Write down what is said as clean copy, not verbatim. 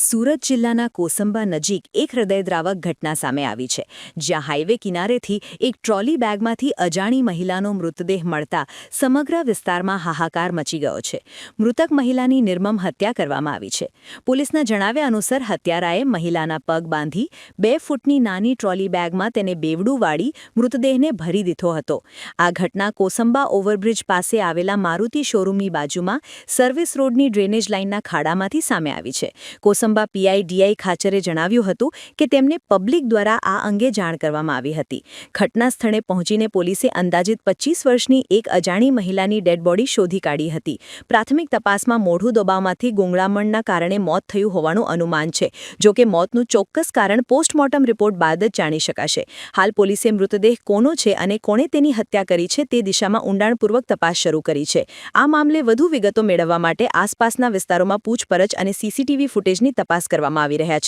સુરત જિલ્લાના કોસંબા નજીક એક હૃદયદ્રાવક ઘટના સામે આવી છે, જ્યાં હાઈવે કિનારેથી એક ટ્રોલી બેગમાંથી અજાણી મહિલાનો મૃતદેહ મળતા સમગ્ર વિસ્તારમાં હાહાકાર મચી ગયો છે. મૃતક મહિલાની નિર્મમ હત્યા કરવામાં આવી છે. પોલીસના જણાવ્યા અનુસાર હત્યારાએ મહિલાના પગ બાંધી 2 ફૂટની નાની ટ્રોલી બેગમાં તેને બેવડું વાળી મૃતદેહને ભરી દીધો હતો. આ ઘટના કોસંબા ઓવરબ્રિજ પાસે આવેલા મારુતિ શોરૂમની બાજુમાં સર્વિસ રોડની ડ્રેનેજ લાઇનના ખાડામાંથી સામે આવી છે. કોસંબા પીઆઈ ડીઆઈ ખાચરે જણાવ્યું હતું કે તેમને પબ્લિક દ્વારા આ અંગે જાણ કરવામાં આવી હતી. ઘટના સ્થળે પહોંચીને પોલીસે અંદાજિત 25 વર્ષની એક અજાણી મહિલાની ડેડ બોડી શોધી કાઢી હતી. પ્રાથમિક તપાસમાં મોઢું દબાવવાથી ગૂંગળામણના કારણે મોત થયું હોવાનું અનુમાન છે. જોકે મોતનું ચોક્કસ કારણ પોસ્ટમોર્ટમ રિપોર્ટ બાદ જ જાણી શકાશે. હાલ પોલીસે મૃતદેહ કોનો છે અને કોણે તેની હત્યા કરી છે તે દિશામાં ઊંડાણપૂર્વક તપાસ શરૂ કરી છે. આ મામલે વધુ વિગતો મેળવવા માટે આસપાસના વિસ્તારોમાં પૂછપરછ અને સીસીટીવી ફૂટેજની તપાસ કરવામાં આવી રહ્યા છે.